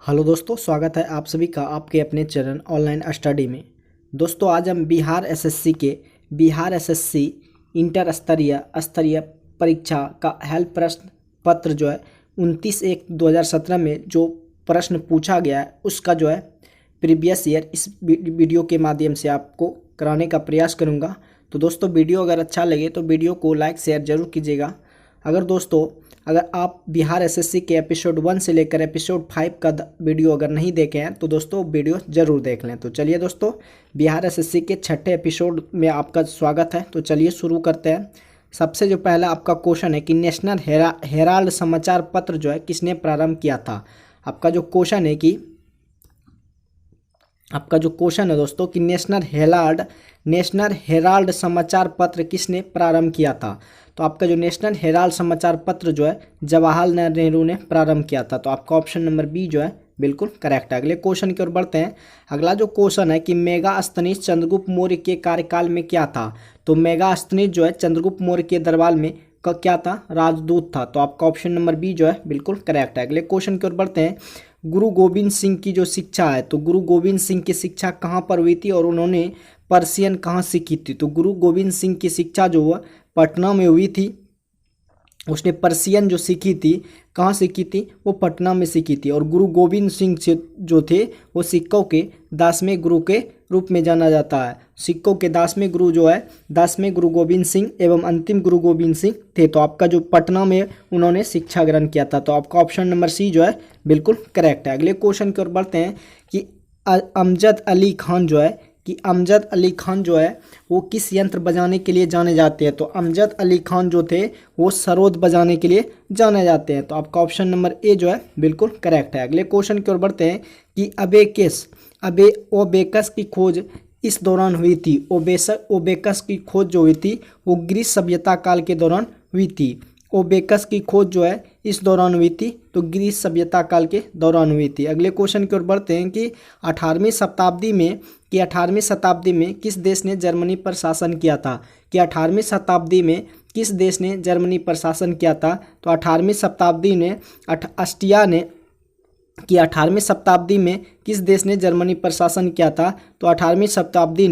Hello दोस्तों, स्वागत है आप सभी का आपके अपने चैनल ऑनलाइन स्टडी में। दोस्तों आज हम बिहार एसएससी इंटर स्तरीय परीक्षा का हेल्प प्रश्न पत्र जो है 29/1/2017 में जो प्रश्न पूछा गया है उसका जो है प्रीवियस ईयर इस वीडियो के माध्यम से आपको कराने का प्रयास करूंगा। तो दोस्तों वीडियो अगर अच्छा लगे तो वीडियो को लाइक शेयर जरूर कीजिएगा। अगर आप बिहार एसएससी के एपिसोड 1 से लेकर एपिसोड 5 का वीडियो अगर नहीं देखे हैं तो दोस्तों वीडियो ज़रूर देख लें। तो चलिए दोस्तों, बिहार एसएससी के 6ठे एपिसोड में आपका स्वागत है। तो चलिए शुरू करते हैं। सबसे जो पहला आपका क्वेश्चन है कि नेशनल हेराल्ड समाचार पत्र जो है किसने प्रारंभ किया था। आपका जो क्वेश्चन है दोस्तों कि नेशनल हेराल्ड समाचार पत्र किसने प्रारंभ किया था। तो आपका जो नेशनल हेराल्ड समाचार पत्र जो है जवाहरलाल नेहरू ने प्रारंभ किया था। तो आपका ऑप्शन नंबर बी जो है बिल्कुल करेक्ट है। अगले क्वेश्चन की ओर बढ़ते हैं। अगला जो क्वेश्चन है कि मेगास्थनीज चंद्रगुप्त मौर्य के कार्यकाल में क्या था। तो मेगास्थनीज जो है चंद्रगुप्त मौर्य के दरबार में क्या था, राजदूत था। तो आपका ऑप्शन नंबर बी जो है बिल्कुल करेक्ट है। अगले क्वेश्चन की ओर बढ़ते हैं। गुरु गोविंद सिंह की जो शिक्षा है, तो गुरु गोविंद सिंह की शिक्षा कहाँ पर हुई थी और उन्होंने पर्शियन कहाँ सीखी थी। तो गुरु गोविंद सिंह की शिक्षा जो है पटना में हुई थी। उसने पर्शियन जो सीखी थी, कहाँ सीखी थी, वो पटना में सीखी थी। और गुरु गोविंद सिंह जो थे वो सिक्कों के 10वें गुरु के रूप में जाना जाता है। सिक्कों के 10वें गुरु जो है 10वें गुरु गोविंद सिंह एवं अंतिम गुरु गोविंद सिंह थे। तो आपका जो पटना में उन्होंने शिक्षा ग्रहण किया था। तो आपका ऑप्शन नंबर सी जो है बिल्कुल करेक्ट है। अगले क्वेश्चन की ओर बढ़ते हैं कि अमजद अली खान जो है वो किस यंत्र बजाने के लिए जाने जाते हैं। तो अमजद अली खान जो थे वो सरोद बजाने के लिए जाने जाते हैं। तो आपका ऑप्शन नंबर ए जो है बिल्कुल करेक्ट है। अगले क्वेश्चन की ओर बढ़ते हैं कि ओबेकस की खोज इस दौरान हुई थी। ओबेकस की खोज जो हुई थी वो ग्रीस सभ्यता काल के दौरान हुई थी। ओबेकस की खोज जो है इस दौरान हुई थी तो ग्रीस सभ्यता काल के दौरान हुई थी। अगले क्वेश्चन की ओर बढ़ते हैं कि 18वीं शताब्दी में किस देश ने जर्मनी पर शासन किया था। कि 18वीं शताब्दी में किस देश ने जर्मनी पर शासन किया था। तो 18वीं शताब्दी में ऑस्ट्रिया ने 18वीं शताब्दी में किस देश ने जर्मनी पर शासन किया था। तो 18वीं शताब्दी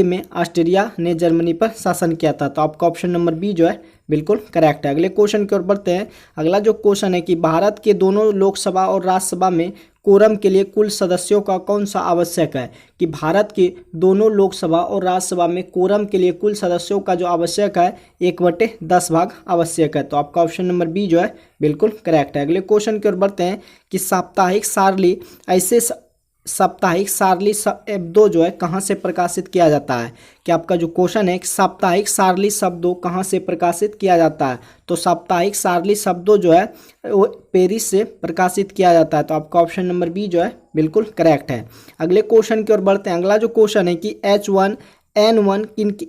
में ऑस्ट्रिया ने जर्मनी पर शासन किया था। तो आपका ऑप्शन नंबर बी जो है बिल्कुल करेक्ट है। अगले क्वेश्चन की ओर बढ़ते हैं। अगला जो क्वेश्चन है कि भारत के दोनों लोकसभा और राज्यसभा में कोरम के लिए कुल सदस्यों का कौन सा आवश्यक है। कि भारत के दोनों लोकसभा और राज्यसभा में कोरम के लिए कुल सदस्यों का जो आवश्यक है 1/10 भाग आवश्यक है। तो आपका ऑप्शन नंबर बी जो है बिल्कुल करेक्ट है। अगले क्वेश्चन की ओर बढ़ते हैं कि साप्ताहिक सारली शब्दों जो है कहाँ से प्रकाशित किया जाता है। कि आपका जो क्वेश्चन है कि साप्ताहिक सारली शब्दों कहाँ से प्रकाशित किया जाता है। तो साप्ताहिक सारली शब्दों जो है वो पेरिस से प्रकाशित किया जाता है। तो आपका ऑप्शन नंबर बी जो है बिल्कुल करेक्ट है। अगले क्वेश्चन की ओर बढ़ते हैं। अगला जो क्वेश्चन है कि H1N1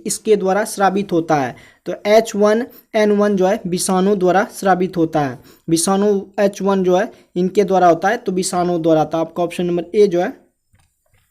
इसके द्वारा स्रावित होता है। तो H1N1 जो है विषाणु द्वारा स्रावित होता है। विषाणु H1 जो है इनके द्वारा होता है, तो विषाणु द्वारा। तो आपका ऑप्शन नंबर ए जो है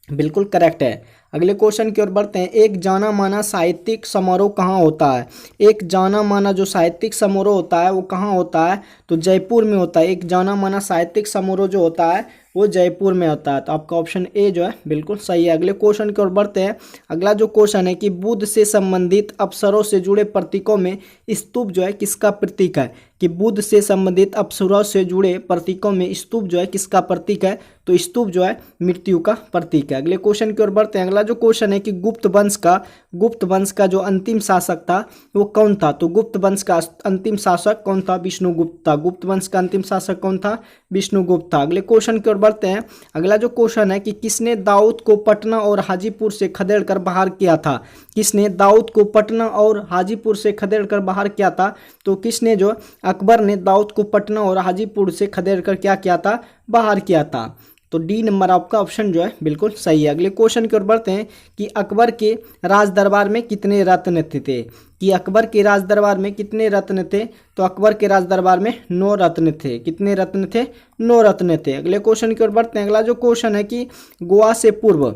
बिल्कुल करेक्ट है। अगले क्वेश्चन की ओर बढ़ते हैं। एक जाना माना साहित्यिक समारोह कहाँ होता है। एक जाना माना जो साहित्यिक समारोह होता है वो कहाँ होता है। तो जयपुर में होता है। एक जाना माना साहित्यिक समारोह जो होता है वो जयपुर में होता है। तो आपका ऑप्शन ए जो है बिल्कुल सही है। अगले क्वेश्चन की ओर बढ़ते हैं। अगला जो क्वेश्चन है कि बुद्ध से संबंधित अप्सरों से जुड़े प्रतीकों में स्तूप जो है किसका प्रतीक है। कि बुद्ध से संबंधित अप्सरों से जुड़े प्रतीकों में स्तूप जो है किसका प्रतीक है। तो स्तूप जो है मृत्यु का प्रतीक है। अगले क्वेश्चन की ओर बढ़ते हैं। अगला जो क्वेश्चन है कि गुप्त वंश का जो अंतिम शासक था वो कौन था। तो गुप्त वंश का अंतिम शासक कौन था, विष्णुगुप्त था। गुप्त वंश का अंतिम शासक कौन था, विष्णुगुप्त था। अगले क्वेश्चन की ओर बढ़ते हैं। अगला जो क्वेश्चन है कि किसने दाऊद को पटना और हाजीपुर से खदेड़ कर बाहर किया था। किसने दाऊद को पटना और हाजीपुर से खदेड़ कर बाहर किया था। तो किसने, जो अकबर ने दाऊद को पटना और हाजीपुर से खदेड़ कर क्या किया था, बाहर किया था। तो डी नंबर आपका ऑप्शन जो है बिल्कुल सही है। अगले क्वेश्चन की ओर बढ़ते हैं कि अकबर के राज दरबार में कितने रत्न थे। कि अकबर के राज दरबार में कितने रत्न थे। तो अकबर के राज दरबार में 9 रत्न थे। कितने रत्न थे, 9 रत्न थे। अगले क्वेश्चन की ओर बढ़ते हैं। अगला जो क्वेश्चन है कि गोवा से पूर्व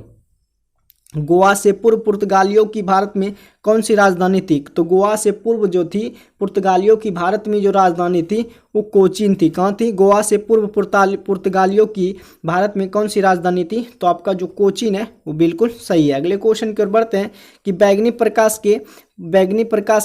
गोवा से पूर्व पुर्तगालियों की भारत में कौन सी राजधानी थी? तो गोवा से पूर्व जो थी पुर्तगालियों की भारत में जो राजधानी थी वो कोचीन थी। कहाँ थी? गोवा से पूर्व पुर्तगालियों की भारत में कौन सी राजधानी थी? तो आपका जो कोचीन है वो बिल्कुल सही है। अगले क्वेश्चन की ओर बढ़ते हैं कि बैगनी प्रकाश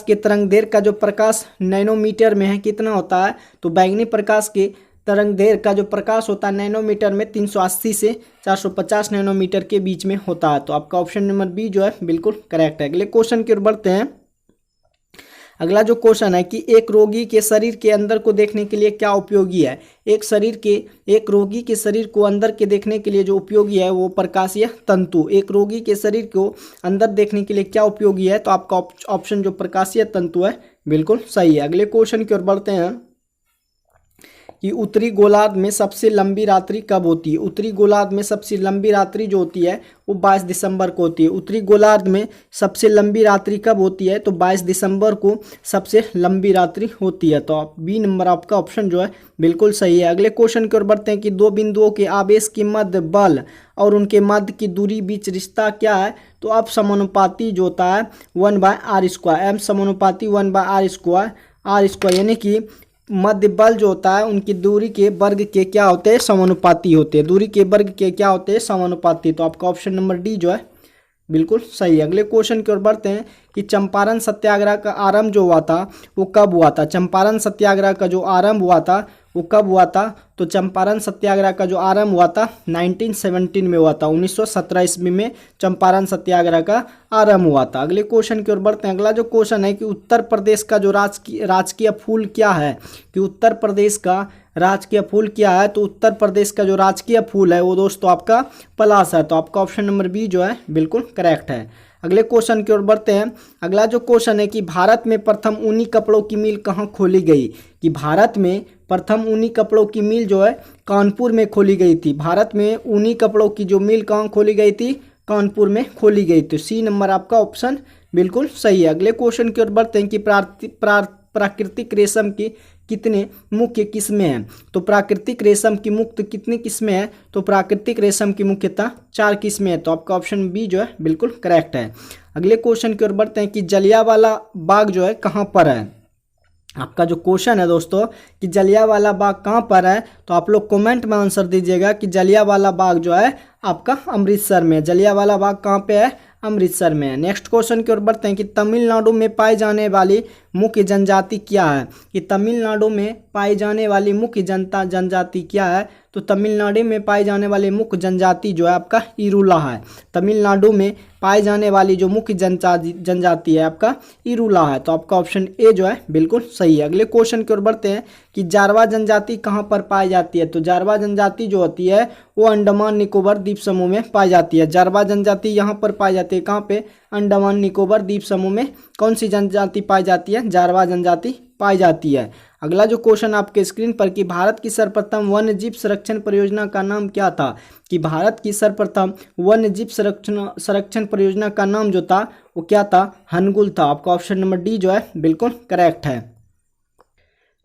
के तरंग दैर्घ्य का जो प्रकाश नैनोमीटर में है कितना होता है? तो बैगनी प्रकाश के तरंग दैर्घ्य का जो प्रकाश होता है नैनोमीटर में 380 से 450 नैनोमीटर के बीच में होता है। तो आपका ऑप्शन नंबर बी जो है बिल्कुल करेक्ट है। अगले क्वेश्चन की ओर बढ़ते हैं। अगला जो क्वेश्चन है कि एक रोगी के शरीर के अंदर को देखने के लिए क्या उपयोगी है? एक रोगी के शरीर को अंदर के देखने के लिए जो उपयोगी है वो प्रकाशीय तंतु। एक रोगी के शरीर को अंदर देखने के लिए क्या उपयोगी है? तो आपका ऑप्शन जो प्रकाशीय तंतु है बिल्कुल सही है। अगले क्वेश्चन की ओर बढ़ते हैं कि उत्तरी गोलार्ध में सबसे लंबी रात्रि कब होती है? उत्तरी गोलार्ध में सबसे लंबी रात्रि जो होती है वो 22 दिसंबर को होती है। उत्तरी गोलार्ध में सबसे लंबी रात्रि कब होती है? तो 22 दिसंबर को सबसे लंबी रात्रि होती है। तो आप बी नंबर आपका ऑप्शन जो है बिल्कुल सही है। अगले क्वेश्चन की ओर बढ़ते हैं कि दो बिंदुओं के आवेश की मध्य बल और उनके मध्य की दूरी बीच रिश्ता क्या है? तो अब समानुपाती जो होता है 1/r², एम समानुपाती 1/r², यानी कि मध्य बल जो होता है उनकी दूरी के वर्ग के क्या होते हैं? समानुपाती होते हैं। दूरी के वर्ग के क्या होते हैं? समानुपाती। तो आपका ऑप्शन नंबर डी जो है बिल्कुल सही है। अगले क्वेश्चन की ओर बढ़ते हैं कि चंपारण सत्याग्रह का आरंभ जो हुआ था वो कब हुआ था? चंपारण सत्याग्रह का जो आरंभ हुआ था वो कब हुआ था? तो चंपारण सत्याग्रह का जो आरंभ हुआ था 1917 में हुआ था। 1917 ईस्वी में चंपारण सत्याग्रह का आरंभ हुआ था। अगले क्वेश्चन की ओर बढ़ते हैं। अगला जो क्वेश्चन है कि उत्तर प्रदेश का जो राजकीय फूल क्या है? कि उत्तर प्रदेश का राजकीय फूल क्या है? तो उत्तर प्रदेश का जो राजकीय फूल है वो दोस्तों आपका पलाश है। तो आपका ऑप्शन नंबर बी जो है बिल्कुल करेक्ट है। अगले क्वेश्चन की ओर बढ़ते हैं। अगला जो क्वेश्चन है कि भारत में प्रथम ऊनी कपड़ों की मिल कहाँ खोली गई? कि भारत में प्रथम ऊनी कपड़ों की मिल जो है कानपुर में खोली गई थी। भारत में ऊनी कपड़ों की जो मिल कहाँ खोली गई थी? कानपुर में खोली गई थी। सी नंबर आपका ऑप्शन बिल्कुल सही है। अगले क्वेश्चन की ओर बढ़ते हैं कि प्राकृतिक रेशम की कितने मुख्य किस्में हैं? तो प्राकृतिक रेशम की मुख्य कितनी किस्में हैं? तो प्राकृतिक रेशम की मुख्यतः 4 किस्में हैं। तो आपका ऑप्शन बी जो है बिल्कुल करेक्ट है। अगले क्वेश्चन की ओर बढ़ते हैं कि जलियांवाला बाग जो है कहाँ पर है? आपका जो क्वेश्चन है दोस्तों कि जलियांवाला बाग कहाँ पर है? तो आप लोग कमेंट में आंसर दीजिएगा कि जलियांवाला बाग जो है आपका अमृतसर में। जलियांवाला बाग कहाँ पे है? अमृतसर में है। नेक्स्ट क्वेश्चन की ओर बढ़ते हैं कि तमिलनाडु में पाई जाने वाली मुख्य जनजाति क्या है? कि तमिलनाडु में पाई जाने वाली मुख्य जनजाति क्या है? तो तमिलनाडु में पाई जाने वाली मुख्य जनजाति जो है आपका इरूला है। तमिलनाडु में पाई जाने वाली जो मुख्य जनजाति है आपका इरूला है। तो आपका ऑप्शन ए जो है बिल्कुल सही है। अगले क्वेश्चन की ओर बढ़ते हैं कि जारवा जनजाति कहाँ पर पाई जाती है? तो जारवा जनजाति जो होती है वो अंडमान निकोबार द्वीप समूह में पाई जाती है। जारवा जनजाति यहाँ पर पाई जाती है। कहाँ पे? अंडमान निकोबार द्वीप समूह में कौन सी जनजाति पाई जाती है? जारवा जनजाति पाई जाती है। अगला जो क्वेश्चन आपके स्क्रीन पर कि भारत की सर्वप्रथम वन्यजीव संरक्षण परियोजना का नाम क्या था? कि भारत की सर्वप्रथम वन्यजीव संरक्षण परियोजना का नाम जो था वो क्या था? हनगुल था। आपका ऑप्शन नंबर डी जो है बिल्कुल करेक्ट है।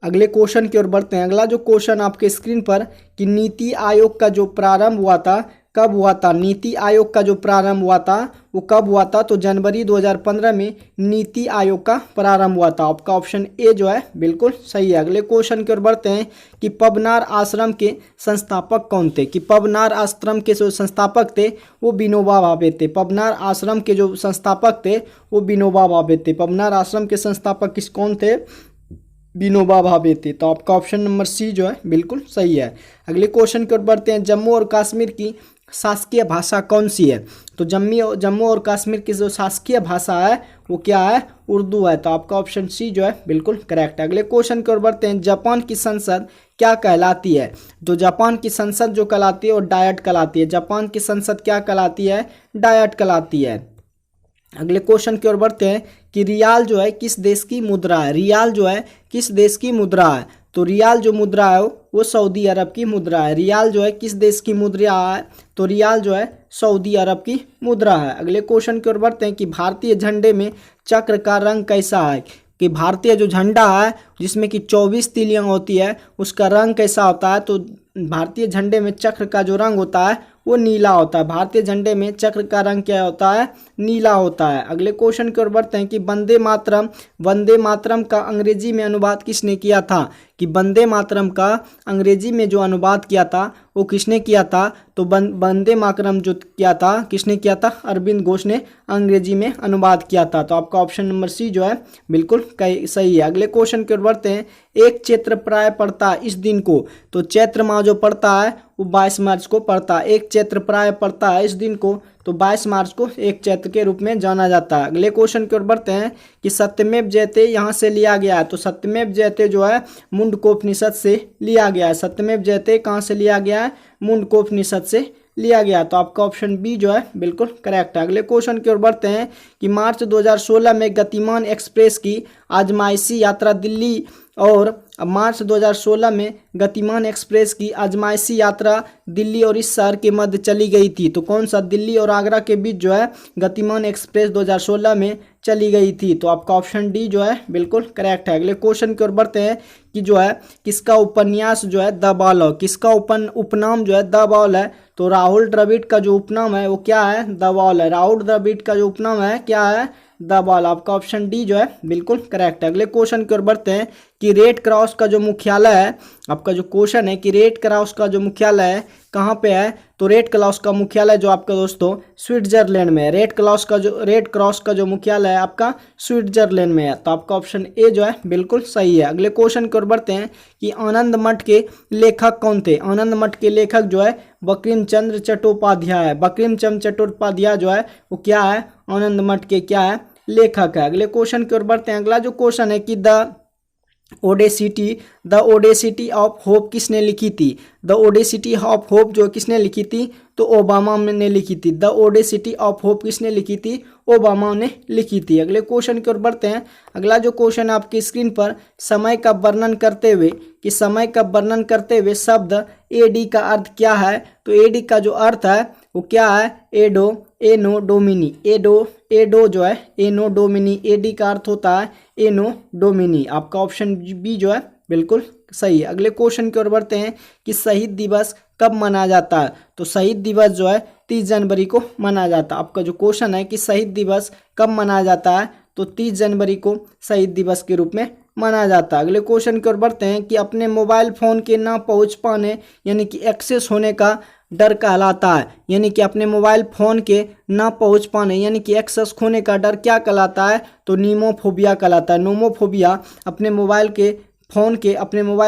अगले क्वेश्चन की ओर बढ़ते हैं। अगला जो क्वेश्चन आपके स्क्रीन पर कि नीति आयोग का जो प्रारंभ हुआ था कब हुआ था? नीति आयोग का जो प्रारंभ हुआ था वो कब हुआ था? तो जनवरी 2015 में नीति आयोग का प्रारंभ हुआ था। आपका ऑप्शन ए जो है बिल्कुल सही है। अगले क्वेश्चन की ओर बढ़ते हैं कि पबनार आश्रम के संस्थापक कौन थे? कि पबनार आश्रम के जो संस्थापक थे वो विनोबा भावे थे। पबनार आश्रम के जो संस्थापक थे वो विनोबा भावे थे। पबनार आश्रम के संस्थापक कौन थे? विनोबा भावे थे। तो आपका ऑप्शन नंबर सी जो है बिल्कुल सही है। अगले क्वेश्चन की ओर बढ़ते हैं। जम्मू और कश्मीर की शासकीय भाषा कौन सी है? तो जम्मू और कश्मीर की जो शासकीय भाषा है वो क्या है? उर्दू है। तो आपका ऑप्शन सी जो है बिल्कुल करेक्ट है। अगले क्वेश्चन की ओर बढ़ते हैं। जापान की संसद क्या कहलाती है? तो जापान की संसद जो कहलाती है वो डायट कहलाती है। जापान की संसद क्या कहलाती है? डायट कहलाती है। अगले क्वेश्चन की ओर बढ़ते हैं कि रियाल जो है किस देश की मुद्रा है? रियाल जो है किस देश की मुद्रा है? तो रियाल जो मुद्रा है वो सऊदी अरब की मुद्रा है। रियाल जो है किस देश की मुद्रा है? तो रियाल जो है सऊदी अरब की मुद्रा है। अगले क्वेश्चन की ओर बढ़ते हैं कि भारतीय झंडे में चक्र का रंग कैसा है? कि भारतीय जो झंडा है जिसमें कि 24 तीलियां होती है उसका रंग कैसा होता है? तो भारतीय झंडे में चक्र का जो रंग होता है वो नीला होता है। भारतीय झंडे में चक्र का रंग क्या होता है? नीला होता है। अगले क्वेश्चन की ओर बढ़ते हैं कि वंदे मातरम का अंग्रेजी में अनुवाद किसने किया था? कि वंदे मातरम का अंग्रेजी में जो अनुवाद किया था वो किसने किया था? तो वंदे मातरम जो किया था किसने किया था? अरविंद घोष ने अंग्रेजी में अनुवाद किया था। तो आपका ऑप्शन नंबर सी जो है बिल्कुल सही है। अगले क्वेश्चन की ओर बढ़ते हैं। एक चैत्र प्राय पड़ता है इस दिन को। तो चैत्र माह जो पड़ता है वो 22 मार्च को पड़ता है। एक चैत्र प्राय पड़ता है इस दिन को, तो 22 मार्च को एक चैत्र के रूप में जाना जाता है। अगले क्वेश्चन की ओर बढ़ते हैं कि सत्यमेव जयते यहाँ से लिया गया है। तो सत्यमेव जयते जो है मुंडकोपनिषद से लिया गया है। सत्यमेव जयते कहाँ से लिया गया है? मुंडकोपनिषद से लिया गया। तो आपका ऑप्शन बी जो है बिल्कुल करेक्ट है। अगले क्वेश्चन की ओर बढ़ते हैं कि मार्च 2016 में गतिमान एक्सप्रेस की आजमाइशी यात्रा दिल्ली और मार्च 2016 में गतिमान एक्सप्रेस की आजमाइशी यात्रा दिल्ली और इस शहर के मध्य चली गई थी। तो कौन सा? दिल्ली और आगरा के बीच जो है गतिमान एक्सप्रेस 2016 में चली गई थी। तो आपका ऑप्शन डी जो है बिल्कुल करेक्ट है। अगले क्वेश्चन की ओर बढ़ते हैं कि जो है किसका उपन्यास जो है द बॉल है? किसका उपनाम जो है द बॉल है? तो राहुल द्रविड़ का जो उपनाम है वो क्या है? द बॉल है। राहुल द्रविड़ का जो उपनाम है क्या है? The ball. आपका ऑप्शन डी जो है बिल्कुल करेक्ट है। अगले क्वेश्चन की ओर बढ़ते हैं कि रेड क्रॉस का जो मुख्यालय है, आपका जो क्वेश्चन है कि रेड क्रॉस का जो मुख्यालय है कहाँ पे है? तो रेड क्रॉस का मुख्यालय जो आपका दोस्तों स्विट्जरलैंड में है। रेड क्रॉस का जो मुख्यालय है आपका स्विट्जरलैंड में है। तो आपका ऑप्शन ए जो है बिल्कुल सही है। अगले क्वेश्चन की ओर बढ़ते हैं कि आनंद मठ के लेखक कौन थे? आनंद मठ के लेखक जो है बंकिम चंद्र चट्टोपाध्याय है। बंकिम चंद्र चट्टोपाध्याय जो है वो क्या है? आनंद मठ के क्या है? लेखक है। अगले क्वेश्चन की ओर बढ़ते हैं। अगला जो क्वेश्चन है कि द ओडेसिटी ऑफ होप किसने लिखी थी? द ओडेसिटी ऑफ होप जो किसने लिखी थी? तो ओबामा ने लिखी थी। द ओडेसिटी ऑफ होप किसने लिखी थी? ओबामा ने लिखी थी। अगले क्वेश्चन की ओर बढ़ते हैं। अगला जो क्वेश्चन है आपकी स्क्रीन पर, समय का वर्णन करते हुए कि समय का वर्णन करते हुए शब्द एडी का अर्थ क्या है? तो एडी का जो अर्थ है वो क्या है? एनो डोमिनी। एडो जो है एनो डोमिनी। एडी का अर्थ होता है एनो डोमिनी। आपका ऑप्शन बी जो है बिल्कुल सही है। अगले क्वेश्चन की ओर बढ़ते हैं कि शहीद दिवस कब मनाया जाता है? तो शहीद दिवस जो है 30 जनवरी को मनाया जाता है। आपका जो क्वेश्चन है कि शहीद दिवस कब मनाया जाता है? तो 30 जनवरी को शहीद दिवस के रूप में मनाया जाता है। अगले क्वेश्चन की ओर बढ़ते हैं कि अपने मोबाइल फ़ोन के ना पहुंच पाने यानी कि एक्सेस होने का डर कहलाता है। यानी कि अपने मोबाइल फ़ोन के ना पहुंच पाने यानी कि एक्सेस खोने का डर क्या कहलाता है? तो नोमोफोबिया कहलाता है। नोमोफोबिया अपने मोबाइल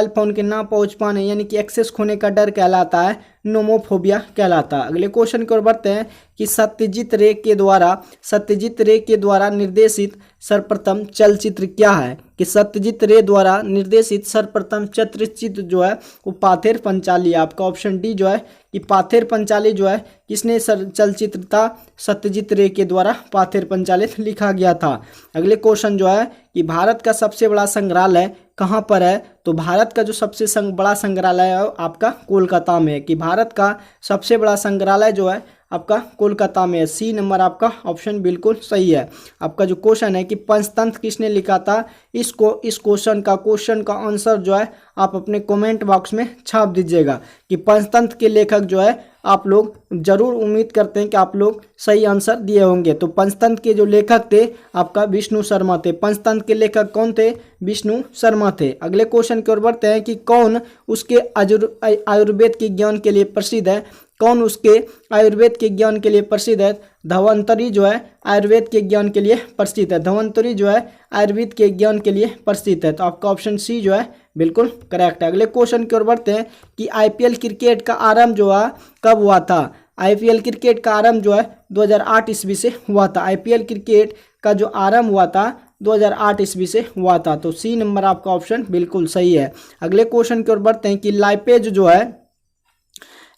फ़ोन के ना पहुंच पाने यानी कि एक्सेस खोने का डर कहलाता है। नोमोफोबिया कहलाता है। अगले क्वेश्चन की ओर बढ़ते हैं कि सत्यजीत रे के द्वारा निर्देशित सर्वप्रथम चलचित्र क्या है? कि सत्यजीत रे द्वारा निर्देशित सर्वप्रथम चलचित्र जो है वो पाथेर पंचाली। आपका ऑप्शन डी जो है कि पाथेर पंचाली जो है किसने चलचित्र था? सत्यजीत रे के द्वारा पाथेर पंचाली लिखा गया था। अगले क्वेश्चन जो है कि भारत का सबसे बड़ा संग्रहालय कहाँ पर है? तो भारत का जो सबसे बड़ा संग्रहालय है आपका कोलकाता में है। कि भारत का सबसे बड़ा संग्रहालय जो है आपका कोलकाता में है। सी नंबर आपका ऑप्शन बिल्कुल सही है। आपका जो क्वेश्चन है कि पंचतंत्र किसने लिखा था? इस क्वेश्चन का आंसर जो है आप अपने कमेंट बॉक्स में छाप दीजिएगा कि पंचतंत्र के लेखक जो है आप लोग जरूर उम्मीद करते हैं कि आप लोग सही आंसर दिए होंगे। तो पंचतंत्र के जो लेखक थे आपका विष्णु शर्मा थे। पंचतंत्र के लेखक कौन थे? विष्णु शर्मा थे। अगले क्वेश्चन की ओर बढ़ते हैं कि कौन उसके आयुर्वेद के ज्ञान के लिए प्रसिद्ध है? कौन उसके आयुर्वेद के ज्ञान के लिए प्रसिद्ध है? धन्वंतरी जो है आयुर्वेद के ज्ञान के लिए प्रसिद्ध है। धन्वंतरी जो है आयुर्वेद के ज्ञान के लिए प्रसिद्ध है। तो आपका ऑप्शन सी जो है बिल्कुल करेक्ट है। अगले क्वेश्चन की ओर बढ़ते हैं कि आईपीएल क्रिकेट का आरंभ जो है कब हुआ था? आईपीएल क्रिकेट का आरंभ जो है 2008 ईस्वी से हुआ था। आईपीएल क्रिकेट का जो आरंभ हुआ था 2008 ईस्वी से हुआ था। तो सी नंबर आपका ऑप्शन बिल्कुल सही है। अगले क्वेश्चन की ओर बढ़ते हैं कि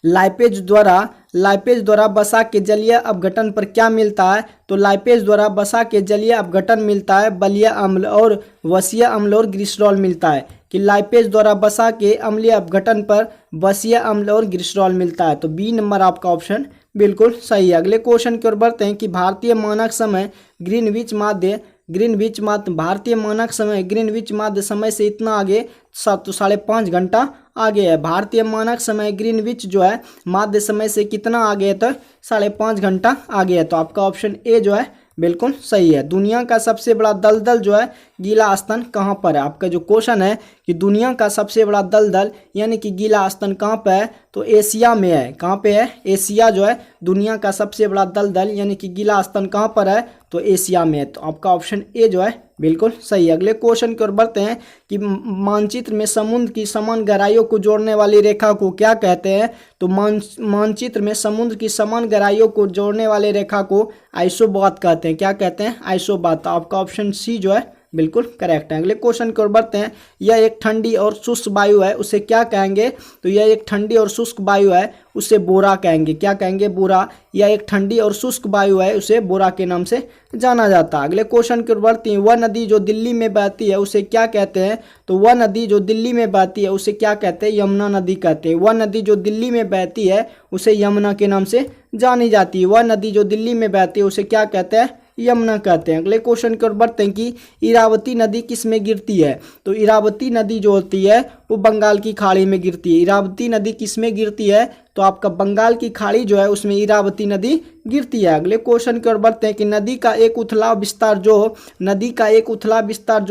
लाइपेज द्वारा वसा के जलीय अपघटन पर क्या मिलता है? तो लाइपेज द्वारा वसा के जलीय अपघटन मिलता है बलीय अम्ल और वसीय अम्ल और ग्लिसरॉल मिलता है। कि लाइपेज द्वारा वसा के अम्लीय अपघटन पर वसीय अम्ल और ग्लिसरॉल मिलता है। तो बी नंबर आपका ऑप्शन बिल्कुल सही है। अगले क्वेश्चन की ओर बढ़ते हैं कि भारतीय मानक समय ग्रीनविच माध्य ग्रीनविच माध्य भारतीय मानक समय ग्रीनविच माध्य समय से इतना आगे, तो 5.5 घंटा आगे है। भारतीय मानक समय ग्रीनविच जो है माध्य समय से कितना आगे है, तो 5.5 घंटा आगे है। तो आपका ऑप्शन ए जो है बिल्कुल सही है। दुनिया का सबसे बड़ा दलदल जो है गीला स्तन कहाँ पर है? आपका जो क्वेश्चन है कि दुनिया का सबसे बड़ा दलदल यानी कि गीला स्तन कहाँ पे है, तो एशिया में है। कहाँ पे है? एशिया जो है दुनिया का सबसे बड़ा दलदल यानी कि गीला स्तन कहाँ पर है, तो एशिया में है। तो आपका ऑप्शन ए जो है बिल्कुल सही है। अगले क्वेश्चन की ओर बढ़ते हैं कि मानचित्र में समुद्र की समान गहराइयों को जोड़ने वाली रेखा को क्या कहते हैं? तो मानचित्र में समुद्र की समान गहराइयों को जोड़ने वाली रेखा को आइसोबात कहते हैं। क्या कहते हैं? आइसोबात। तो आपका ऑप्शन सी जो है बिल्कुल करेक्ट है। अगले क्वेश्चन की ओर बढ़ते हैं। यह एक ठंडी और शुष्क वायु है, उसे क्या कहेंगे? तो यह एक ठंडी और शुष्क वायु है, उसे बोरा कहेंगे। क्या कहेंगे? बोरा। यह एक ठंडी और शुष्क वायु है, उसे बोरा के नाम से जाना जाता है। अगले क्वेश्चन की ओर बढ़ते हैं। वह नदी जो दिल्ली में बहती है उसे क्या कहते हैं? तो वह नदी जो दिल्ली में बहती है उसे क्या कहते हैं? यमुना नदी कहते हैं। वह नदी जो दिल्ली में बहती है उसे यमुना के नाम से जानी जाती है। वह नदी जो दिल्ली में बहती है उसे क्या कहते हैं? यमुना कहते हैं। अगले क्वेश्चन की ओर बढ़ते हैं कि इरावती नदी किस में गिरती है? तो इरावती नदी जो होती है वो बंगाल की खाड़ी में गिरती है। इरावती नदी किस में गिरती है? तो आपका बंगाल की खाड़ी जो है उसमें इरावती नदी गिरती है। अगले क्वेश्चन की ओर बढ़ते हैं कि नदी का एक उथला विस्तार जो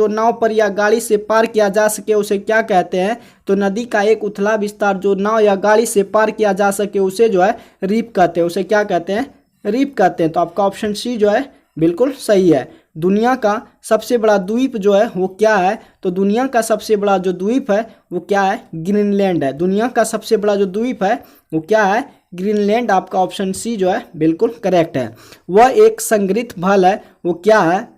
नाव पर या गाड़ी से पार किया जा सके उसे क्या कहते हैं? तो नदी का एक उथला विस्तार जो नाव या गाड़ी से पार किया जा सके उसे जो है रीप कहते हैं। उसे क्या कहते हैं? रीप कहते हैं। तो आपका ऑप्शन सी जो है बिल्कुल सही है। दुनिया का सबसे बड़ा द्वीप जो है वो क्या है? तो दुनिया का सबसे बड़ा जो द्वीप है वो क्या है? ग्रीनलैंड है। दुनिया का सबसे बड़ा जो द्वीप है वो क्या है? ग्रीनलैंड। आपका ऑप्शन सी जो है बिल्कुल करेक्ट है। वह एक संग्रहित फल है, वो क्या है?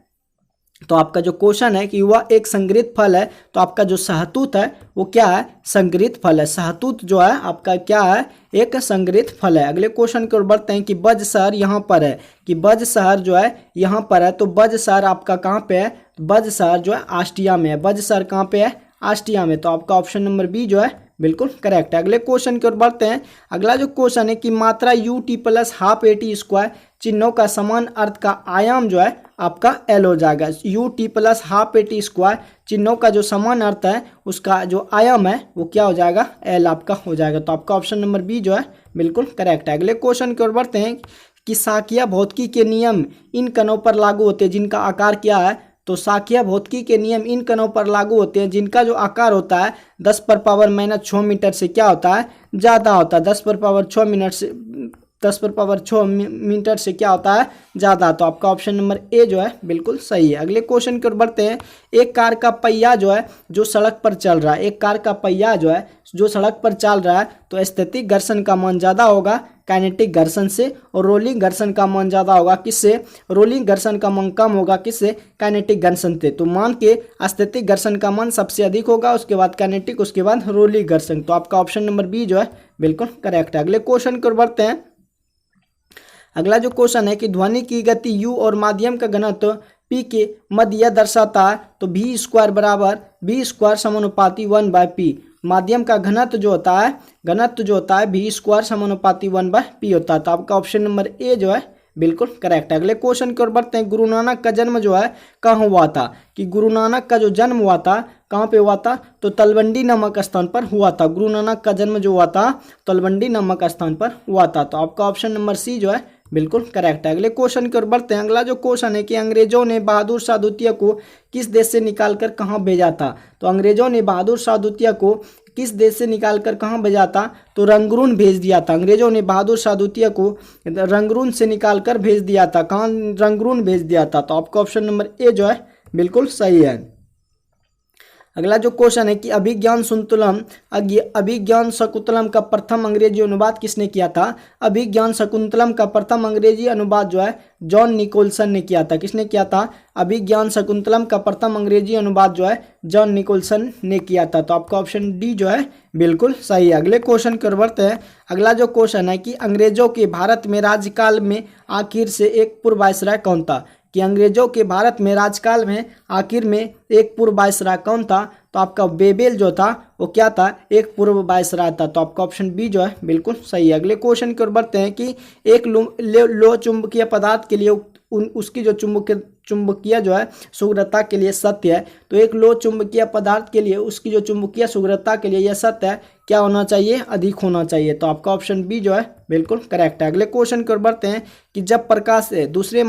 तो आपका जो क्वेश्चन है कि वह एक संग्रहित फल है, तो आपका जो शहतूत है वो क्या है? संग्रहित फल है। शहतूत जो है आपका क्या है? एक संग्रहित फल है। अगले क्वेश्चन की ओर बढ़ते हैं कि बज शहर यहाँ पर है, कि बज शहर जो है यहाँ पर है, तो बज शहर आपका कहाँ पे है? बज शहर जो है ऑस्ट्रिया में है। बज शहर कहाँ पे है? ऑस्ट्रिया में। तो आपका ऑप्शन नंबर बी जो है बिल्कुल करेक्ट है। अगले क्वेश्चन की ओर बढ़ते हैं। अगला जो क्वेश्चन है कि मात्रा ut plus half eighty square चिन्हों का समान अर्थ का आयाम जो है आपका एल हो जाएगा। ut plus half eighty square चिन्हों का जो समान अर्थ है उसका जो आयाम है वो क्या हो जाएगा? एल आपका हो जाएगा। तो आपका ऑप्शन नंबर बी जो है बिल्कुल करेक्ट है। अगले क्वेश्चन की ओर बढ़ते हैं कि शाखीय भौतिकी के नियम इन कणों पर लागू होते हैं जिनका आकार क्या है? तो शाखीय भौतिकी के नियम इन कणों पर लागू होते हैं जिनका जो आकार होता है 10⁻⁻6 मीटर से क्या होता है? ज़्यादा होता है। 10⁻6 मीटर से क्या होता है? ज़्यादा। तो आपका ऑप्शन नंबर ए जो है बिल्कुल सही है। अगले क्वेश्चन की ओर बढ़ते हैं। एक कार का पहिया जो है जो सड़क पर चल रहा है, एक कार का पहिया जो है जो सड़क पर चल रहा है, तो स्थैतिक घर्षण का मान ज़्यादा होगा काइनेटिक घर्षण से, और रोलिंग घर्षण का मान ज़्यादा होगा किससे? रोलिंग घर्षण का मान कम होगा किससे? काइनेटिक घर्षण से। तो मान के स्थैतिक घर्षण का मान सबसे अधिक होगा, उसके बाद काइनेटिक, उसके बाद रोलिंग घर्षण। तो आपका ऑप्शन नंबर बी जो है बिल्कुल करेक्ट है। अगले क्वेश्चन की ओर बढ़ते हैं। अगला जो क्वेश्चन है कि ध्वनि की गति u और माध्यम का घनत्व p के मध्य यह दर्शाता है, तो v स्क्वायर बराबर v स्क्वायर समानुपाती 1/p। माध्यम का घनत्व जो होता है v स्क्वायर समानुपाती 1/p होता है। तो आपका ऑप्शन नंबर ए जो है बिल्कुल करेक्ट है। अगले क्वेश्चन की ओर बढ़ते हैं। गुरु नानक का जन्म जो है कहाँ हुआ था? कि गुरु नानक का जो जन्म हुआ था कहाँ पे हुआ था? तो तलवंडी नामक स्थान पर हुआ था। गुरु नानक का जन्म जो हुआ था तलवंडी नामक स्थान पर हुआ था। तो आपका ऑप्शन नंबर सी जो है बिल्कुल करेक्ट है। अगले क्वेश्चन की ओर बढ़ते हैं। अगला जो क्वेश्चन है कि अंग्रेजों ने बहादुर शाह द्वितीय को किस देश से निकालकर कहाँ भेजा था? तो अंग्रेजों ने बहादुर शाह द्वितीय को किस देश से निकालकर कहाँ भेजा था? तो रंगरून भेज दिया था। अंग्रेजों ने बहादुर शाह द्वितीय को रंगरून से निकालकर भेज दिया था। कहाँ? रंगरून भेज दिया था। तो आपका ऑप्शन नंबर ए जो है बिल्कुल सही है। अगला जो क्वेश्चन है कि अभिज्ञान शकुंतलम का प्रथम अंग्रेजी अनुवाद किसने किया था? अभिज्ञान शकुंतलम का प्रथम अंग्रेजी अनुवाद जो है जॉन निकोलसन ने किया था। किसने किया था? अभिज्ञान शकुंतलम का प्रथम अंग्रेजी अनुवाद जो है जॉन निकोलसन ने किया था। तो आपका ऑप्शन डी जो है बिल्कुल सही है। अगले क्वेश्चन की ओर बढ़ते हैं। अगला जो क्वेश्चन है कि अंग्रेजों के भारत में राज्यकाल में आखिर से एक पूर्व वायसराय कौन था? कि अंग्रेजों के भारत में राजकाल में आखिर में एक पूर्व वायसराय कौन था? तो आपका बेबेल जो था वो क्या था? एक पूर्व वायसराय था। तो आपका ऑप्शन बी जो है बिल्कुल सही है। अगले क्वेश्चन की ओर बढ़ते हैं कि एक लो चुंबकीय पदार्थ के लिए उसकी जो चुंबकीय जो है सुग्रता के लिए सत्य है। तो एक लो चुंबकीय पदार्थ के लिए उसकी जो चुंबकीय सुग्रता के लिए यह सत्य है, क्या होना चाहिए, अधिक होना चाहिए। तो आपका ऑप्शन बी जो है बिल्कुल करेक्ट है। अगले क्वेश्चन की ओर बढ़ते हैं कि जब प्रकाश दूसरे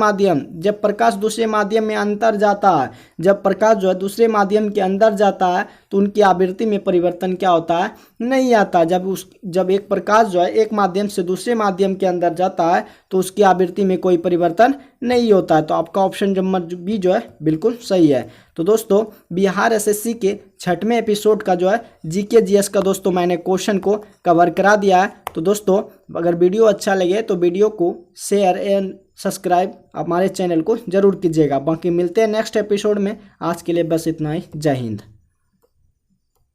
माध्यम में अंतर जाता है, जब प्रकाश जो है दूसरे माध्यम के अंदर जाता है तो उनकी आवृत्ति में परिवर्तन क्या होता है, नहीं आता। जब एक प्रकाश जो है एक माध्यम से दूसरे माध्यम के अंदर जाता है तो उसकी आवृत्ति में कोई परिवर्तन नहीं होता है। तो आपका ऑप्शन नंबर बी जो है बिल्कुल सही है। तो दोस्तों बिहार एसएससी के 6वें एपिसोड का जो है जीके जीएस का दोस्तों मैंने क्वेश्चन को कवर करा दिया है। तो दोस्तों अगर वीडियो अच्छा लगे तो वीडियो को शेयर एंड सब्सक्राइब हमारे चैनल को जरूर कीजिएगा। बाकी मिलते हैं नेक्स्ट एपिसोड में। आज के लिए बस इतना ही। जय हिंद।